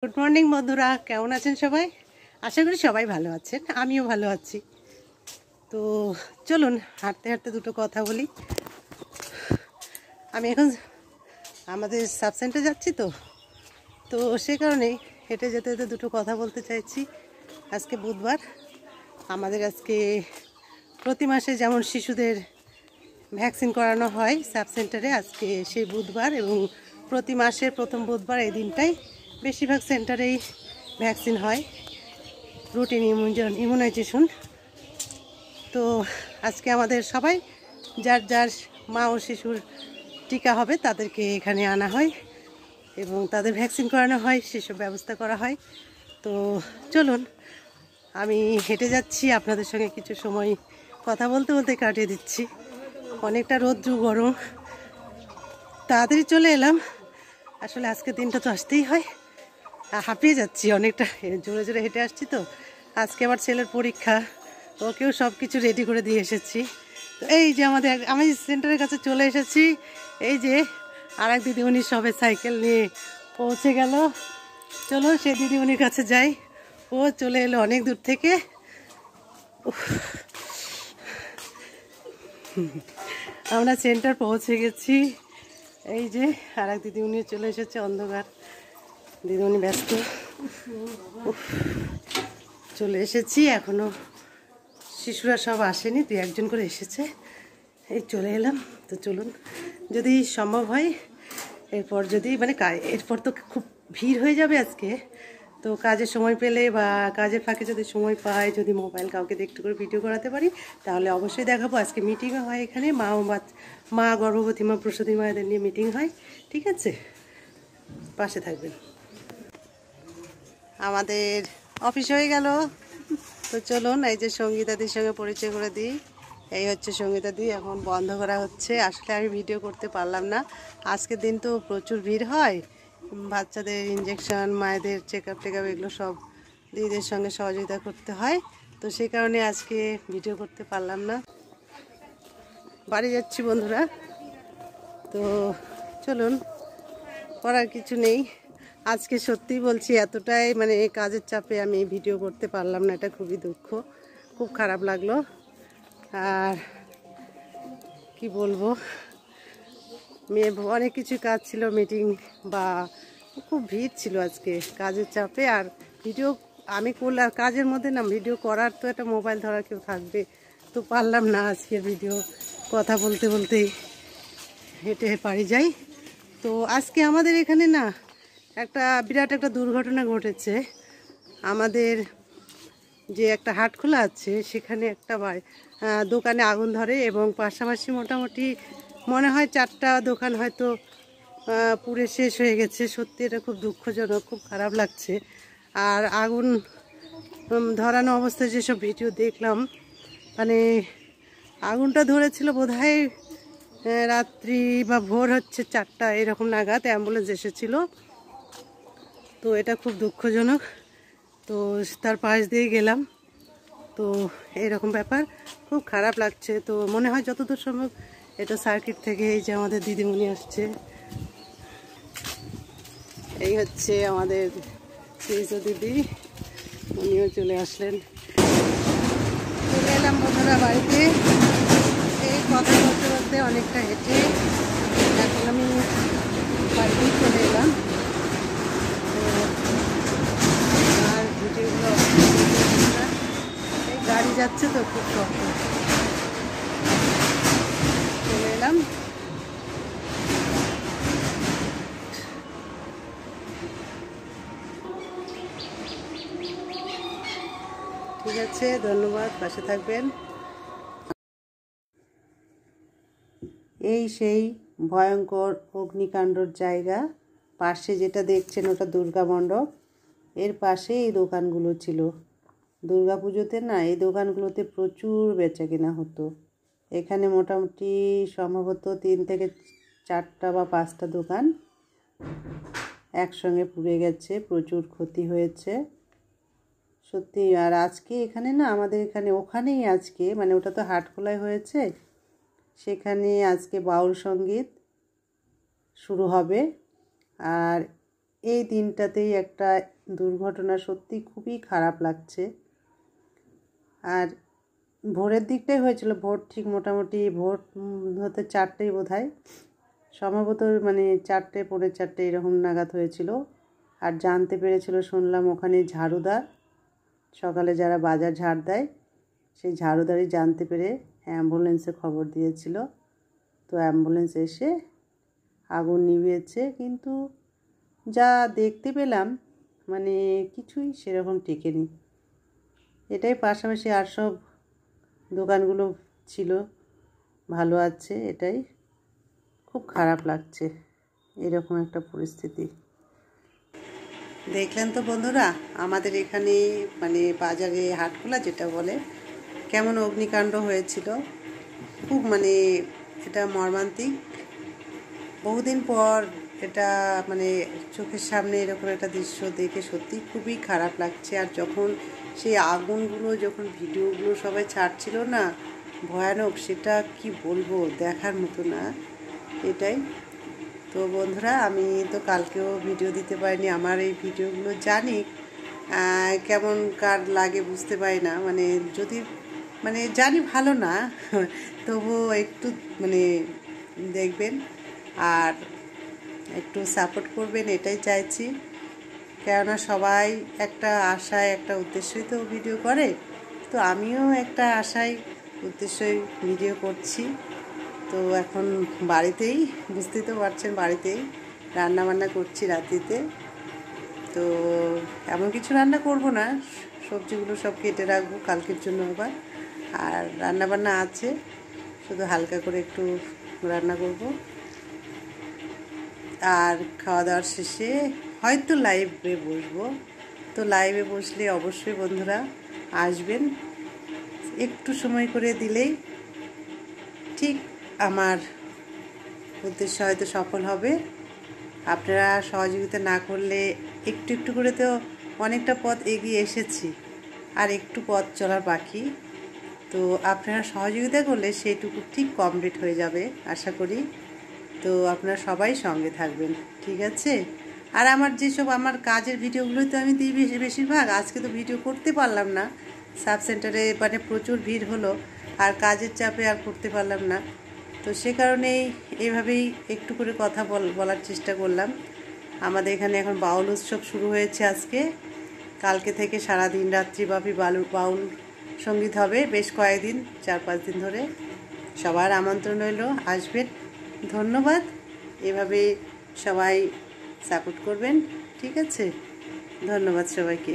Good morning বন্ধুরা, কেমন আছেন সবাই? আশা করি সবাই ভালো আছেন, আমিও ভালো আছি। তো চলুন হাঁটতে হাঁটতে দুটো কথা বলি। আমি এখন আমাদের সাব সেন্টার যাচ্ছি, তো সে কারণেই হেঁটে যেতে যেতে দুটো কথা বলতে চাইছি। আজকে বুধবার, আমাদের আজকে প্রতি মাসে যেমন শিশুদের ভ্যাকসিন করানো হয় সাব সেন্টারে, আজকে সেই বুধবার এবং প্রতি মাসের প্রথম বুধবার এই দিনটাই বেশিরভাগ সেন্টারেই ভ্যাকসিন হয়, রুটিন ইমিউনাইজেশন। তো আজকে আমাদের সবাই যার যার মা ও শিশুর টিকা হবে তাদেরকে এখানে আনা হয় এবং তাদের ভ্যাকসিন করানো হয়, সেসব ব্যবস্থা করা হয়। তো চলুন, আমি হেঁটে যাচ্ছি, আপনাদের সঙ্গে কিছু সময় কথা বলতে বলতে কাটিয়ে দিচ্ছি। অনেকটা রৌদ্র গরম, তাড়াতাড়ি চলে এলাম। আসলে আজকে দিনটা তো আসতেই হয়, হাঁপিয়ে যাচ্ছি অনেকটা, জোরে জোরে হেঁটে আসছি। তো আজকে আমার ছেলের পরীক্ষা, ওকেও সব কিছু রেডি করে দিয়ে এসেছি। তো এই যে আমি সেন্টারের কাছে চলে এসেছি। এই যে আর এক দিদিমণি সবে সাইকেল নিয়ে পৌঁছে গেল। চলো সে দিদিমণির কাছে যাই, ও চলে এলো অনেক দূর থেকে। আমরা সেন্টার পৌঁছে গেছি। এই যে আর এক দিদিমণি চলে এসেছে, অন্ধকার দিদিমণি ব্যস্ত। চলে এসেছি, এখনো শিশুরা সব আসেনি, দুই একজন করে এসেছে, এই চলে এলাম। তো চলুন, যদি সম্ভব হয় এরপর, যদি এরপর তো খুব ভিড় হয়ে যাবে আজকে, তো কাজের সময় পেলে বা কাজের ফাঁকে যদি সময় পাই, যদি মোবাইল কাউকে একটু করে ভিডিও করাতে পারি তাহলে অবশ্যই দেখাবো। আজকে মিটিংও হয় এখানে, মা গর্ভবতী মা প্রসূতি মায়েদের নিয়ে মিটিং হয়, ঠিক আছে? পাশে থাকবেন। আমাদের অফিস হয়ে গেল, তো চলুন এই যে সঙ্গীতাদির সঙ্গে পরিচয় করে দিই। এই হচ্ছে সঙ্গীতাদি, এখন বন্ধ করা হচ্ছে। আসলে আমি ভিডিও করতে পারলাম না, আজকের দিন তো প্রচুর ভিড় হয়, বাচ্চাদের ইঞ্জেকশন, মায়েদের চেক আপ টেকআপ এগুলো সব দিদিদের সঙ্গে সহযোগিতা করতে হয়, তো সেই কারণে আজকে ভিডিও করতে পারলাম না। বাড়ি যাচ্ছি বন্ধুরা, তো চলুন, করার কিছু নেই। আজকে সত্যি বলছি, এতটাই কাজের চাপে আমি ভিডিও করতে পারলাম না, এটা খুবই দুঃখ, খুব খারাপ লাগলো। আর কি বলবো, অনেক কিছু কাজ ছিল, মিটিং বা খুব ভিড় ছিল আজকে কাজের চাপে। আর ভিডিও আমি করলে, আর কাজের মধ্যে না ভিডিও করার তো একটা মোবাইল ধরার কেউ থাকবে, তো পারলাম না আজকে ভিডিও। কথা বলতে বলতেই হেঁটে পারি যাই। তো আজকে আমাদের এখানে না একটা বিরাট একটা দুর্ঘটনা ঘটেছে। আমাদের যে একটা হাট খোলা আছে, সেখানে একটা দোকানে আগুন ধরে এবং পাশাপাশি মোটামুটি মনে হয় 4টা দোকান হয়তো পুড়ে শেষ হয়ে গেছে। সত্যি এটা খুব দুঃখজনক, খুব খারাপ লাগছে। আর আগুন ধরানো অবস্থায় যেসব ভিডিও দেখলাম, আগুনটা ধরেছিল বোধহয় রাত্রি বা ভোর হচ্ছে 4টা এরকম নাগাদ, অ্যাম্বুলেন্স এসেছিল। তো এটা খুব দুঃখজনক। তো তার পাশ দিয়ে গেলাম, তো এরকম ব্যাপার, খুব খারাপ লাগছে। তো মনে হয় যতদূর সম্ভব এটা সার্কিট থেকে। এই যে আমাদের দিদিমণি আসছে, এই হচ্ছে আমাদের শ্রীজ দিদি, উনিও চলে আসলেন। চলে এলাম বন্ধুরা বাড়িতে। এই কথা বলতে বলতে অনেকটা হেঁটে এখন আমি বাড়িতেই চলে এলাম। আর ভিডিওগুলো এই গাড়ি যাচ্ছে তো খুব শব্দ, চলে এলাম। ঠিক আছে, ধন্যবাদ, পাশে থাকবেন। এই সেই ভয়ঙ্কর অগ্নিকাণ্ডর জায়গা, পাশে যেটা দেখছেন ওটা দুর্গা মণ্ডপ, এর পাশে এই দোকানগুলো ছিল। দুর্গা পুজোতে না এই দোকানগুলোতে প্রচুর বেচাকেনা হতো। এখানে মোটামুটি সম্ভবত 3 থেকে 4টা বা 5টা দোকান একসঙ্গে পুড়ে গেছে, প্রচুর ক্ষতি হয়েছে সত্যি। আর আজকে এখানে না আমাদের ওখানেই আজকে ওটা তো হাটখোলায় হয়েছে, সেখানে আজকে বাউল সঙ্গীত শুরু হবে। আর এই দিনটাতেই একটা দুর্ঘটনা, সত্যি খুবই খারাপ লাগছে। আর ভোরের দিকটাই হয়েছিল, ভোর ঠিক মোটামুটি ভোর হতে 4টেই বোধহয়, সম্ভবত মানে 4টে পৌনে 4টে এরকম নাগাদ হয়েছিল। আর জানতে পেরেছিল, শুনলাম ওখানে ঝাড়ুদার, সকালে যারা বাজার ঝাড় দেয় সেই ঝাড়ুদারই জানতে পেরে অ্যাম্বুলেন্সে খবর দিয়েছিল। তো অ্যাম্বুলেন্স এসে আগুন নিভিয়েছে, কিন্তু যা দেখতে পেলাম মানে কিছুই সেরকম টেকেনি। এটাই পাশাপাশি আর সব দোকানগুলো ছিল ভালো আছে, এটাই খুব খারাপ লাগছে এরকম একটা পরিস্থিতি। দেখলেন তো বন্ধুরা, আমাদের এখানে মানে বাজারে হাটখোলা যেটা বলে, কেমন অগ্নিকাণ্ড হয়েছিল। খুব মানে এটা মর্মান্তিক, বহুদিন পর এটা মানে চোখের সামনে এরকম একটা দৃশ্য দেখে সত্যি খুবই খারাপ লাগছে। আর যখন সেই আগুনগুলো, যখন ভিডিওগুলো সবাই ছাড়ছিল না, ভয়ানক, সেটা কি বলবো, দেখার মতো না এটাই। তো বন্ধুরা, আমি তো কালকেও ভিডিও দিতে পারিনি। আমার এই ভিডিওগুলো জানি কেমন কার লাগে বুঝতে পারি না, মানে যদি মানে জানি ভালো না, তবুও একটু মানে দেখবেন আর একটু সাপোর্ট করবেন, এটাই চাইছি। কেননা সবাই একটা আশায়, একটা উদ্দেশ্যই তো ভিডিও করে, তো আমিও একটা আশায় উদ্দেশ্যই ভিডিও করছি। তো এখন বাড়িতেই, বুঝতেই তো পারছেন, বাড়িতেই রান্নাবান্না করছি রাত্রিতে। তো এমন কিছু রান্না করব না, সবজিগুলো সব কেটে রাখবো কালকের জন্য আবার। আর রান্নাবান্না আছে, শুধু হালকা করে একটু রান্না করব। আর খাওয়া দাওয়ার শেষে হয়তো লাইভে বসবো। তো লাইভে বসলে অবশ্যই বন্ধুরা আসবেন, একটু সময় করে দিলেই ঠিক আমার উদ্দেশ্য হয়তো সফল হবে। আপনারা সহযোগিতা না করলে, একটু একটু করে তো অনেকটা পথ এগিয়ে এসেছি, আর একটু পথ চলার বাকি। তো আপনারা সহযোগিতা করলে সেইটুকু ঠিক কমপ্লিট হয়ে যাবে আশা করি। তো আপনারা সবাই সঙ্গে থাকবেন, ঠিক আছে। আর আমার যেসব আমার কাজের ভিডিওগুলোই তো আমি দিই বেশিরভাগ। আজকে তো ভিডিও করতে পারলাম না, সাব সেন্টারে মানে প্রচুর ভিড় হলো, আর কাজের চাপে আর করতে পারলাম না। তো সে কারণেই এভাবেই একটু করে কথা বলার চেষ্টা করলাম। আমাদের এখানে এখন বাউল উৎসব শুরু হয়েছে আজকে, কালকে থেকে সারা দিন রাত্রিব্যাপী বাউল সঙ্গীত হবে, বেশ কয়েকদিন, 4-5 দিন ধরে। সবার আমন্ত্রণ রইল, আসবেন। ধন্যবাদ, এভাবে সবাই সাপোর্ট করবেন, ঠিক আছে। ধন্যবাদ সবাইকে।